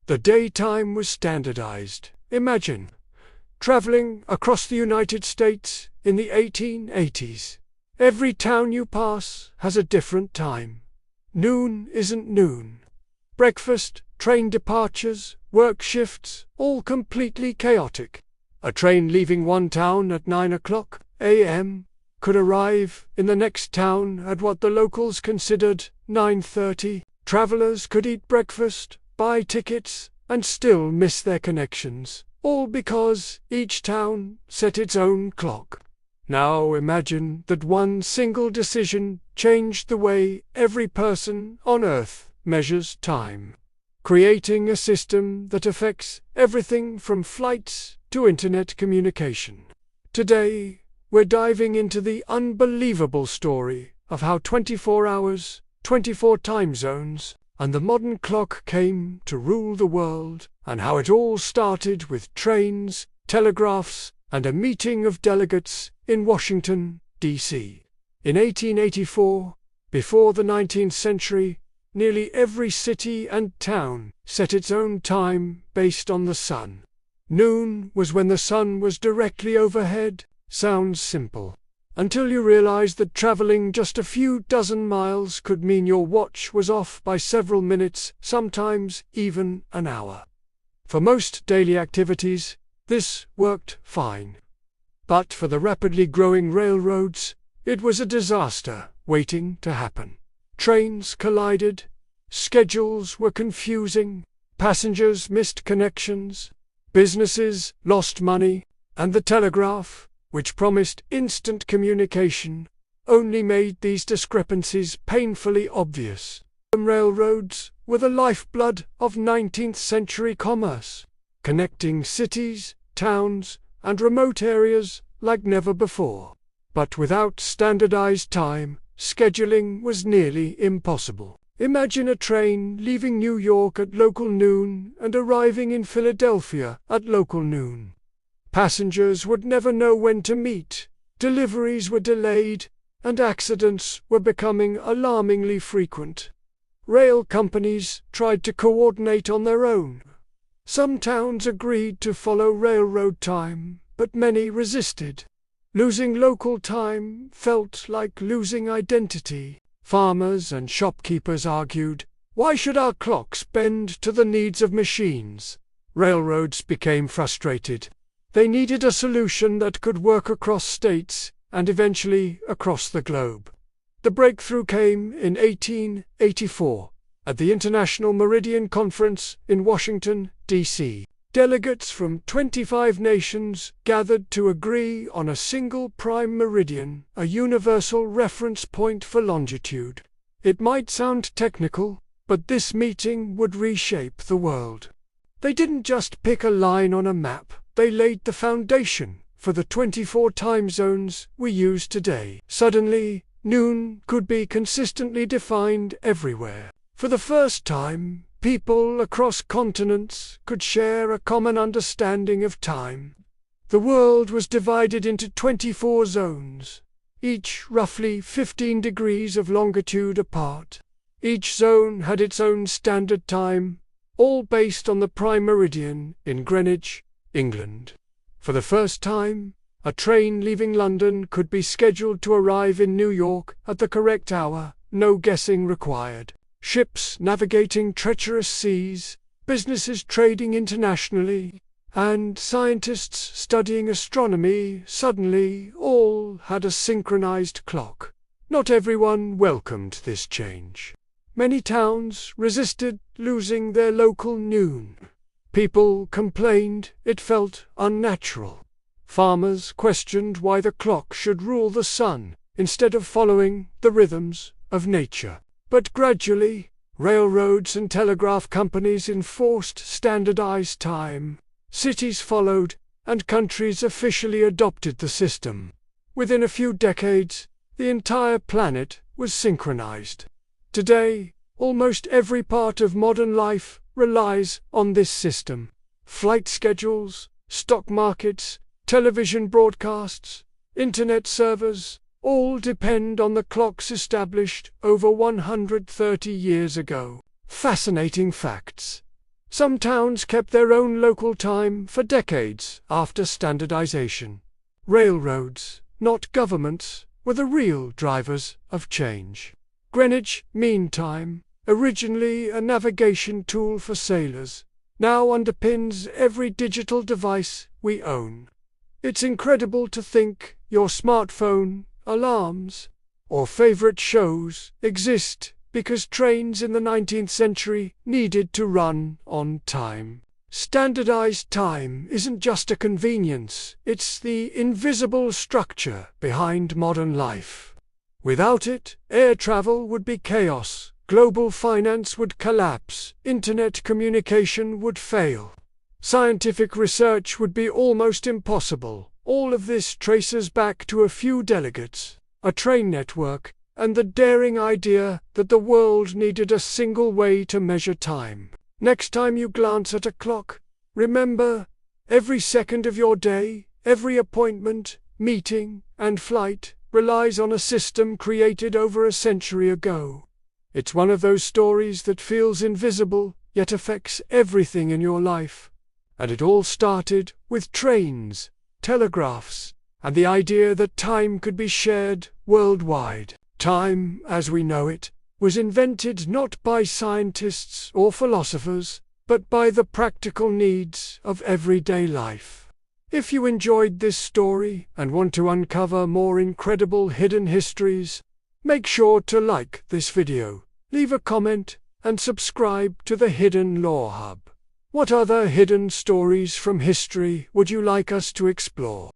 The daytime was standardized. Imagine traveling across the United States in the 1880s. Every town you pass has a different time. Noon isn't noon. Breakfast, train departures, work shifts, all completely chaotic. A train leaving one town at 9 o'clock a.m. could arrive in the next town at what the locals considered 9:30. Travelers could eat breakfast, buy tickets, and still miss their connections, all because each town set its own clock. Now imagine that one single decision changed the way every person on Earth measures time, creating a system that affects everything from flights to internet communication. Today, we're diving into the unbelievable story of how 24 hours, 24 time zones, and the modern clock came to rule the world, and how it all started with trains, telegraphs, and a meeting of delegates in Washington, D.C. In 1884, before the 19th century, nearly every city and town set its own time based on the sun. Noon was when the sun was directly overhead. Sounds simple, until you realize that traveling just a few dozen miles could mean your watch was off by several minutes, sometimes even an hour. For most daily activities, this worked fine. But for the rapidly growing railroads, it was a disaster waiting to happen. Trains collided, schedules were confusing, passengers missed connections, businesses lost money, and the telegraph, which promised instant communication, only made these discrepancies painfully obvious. Railroads were the lifeblood of 19th century commerce, connecting cities, towns, and remote areas like never before. But without standardized time, scheduling was nearly impossible. Imagine a train leaving New York at local noon and arriving in Philadelphia at local noon. Passengers would never know when to meet, deliveries were delayed, and accidents were becoming alarmingly frequent. Rail companies tried to coordinate on their own. Some towns agreed to follow railroad time, but many resisted. Losing local time felt like losing identity. Farmers and shopkeepers argued, "Why should our clocks bend to the needs of machines?" Railroads became frustrated. They needed a solution that could work across states and eventually across the globe. The breakthrough came in 1884 at the International Meridian Conference in Washington, D.C. Delegates from 25 nations gathered to agree on a single prime meridian, a universal reference point for longitude. It might sound technical, but this meeting would reshape the world. They didn't just pick a line on a map. They laid the foundation for the 24 time zones we use today. Suddenly, noon could be consistently defined everywhere. For the first time, people across continents could share a common understanding of time. The world was divided into 24 zones, each roughly 15 degrees of longitude apart. Each zone had its own standard time, all based on the prime meridian in Greenwich, England. For the first time, a train leaving London could be scheduled to arrive in New York at the correct hour, no guessing required. Ships navigating treacherous seas, businesses trading internationally, and scientists studying astronomy suddenly all had a synchronized clock. Not everyone welcomed this change. Many towns resisted losing their local noon. People complained it felt unnatural. Farmers questioned why the clock should rule the sun instead of following the rhythms of nature. But gradually, railroads and telegraph companies enforced standardized time. Cities followed, and countries officially adopted the system. Within a few decades, the entire planet was synchronized. Today, almost every part of modern life relies on this system. Flight schedules, stock markets, television broadcasts, internet servers, all depend on the clocks established over 130 years ago. Fascinating facts. Some towns kept their own local time for decades after standardization. Railroads, not governments, were the real drivers of change. Greenwich Mean Time, originally a navigation tool for sailors, now underpins every digital device we own. It's incredible to think your smartphone, alarms, or favorite shows exist because trains in the 19th century needed to run on time. Standardized time isn't just a convenience, it's the invisible structure behind modern life. Without it, air travel would be chaos, global finance would collapse, internet communication would fail. Scientific research would be almost impossible. All of this traces back to a few delegates, a train network, and the daring idea that the world needed a single way to measure time. Next time you glance at a clock, remember, every second of your day, every appointment, meeting, and flight relies on a system created over a century ago. It's one of those stories that feels invisible, yet affects everything in your life. And it all started with trains, telegraphs, and the idea that time could be shared worldwide. Time, as we know it, was invented not by scientists or philosophers, but by the practical needs of everyday life. If you enjoyed this story and want to uncover more incredible hidden histories, make sure to like this video, leave a comment, and subscribe to the Hidden Lore Hub. What other hidden stories from history would you like us to explore?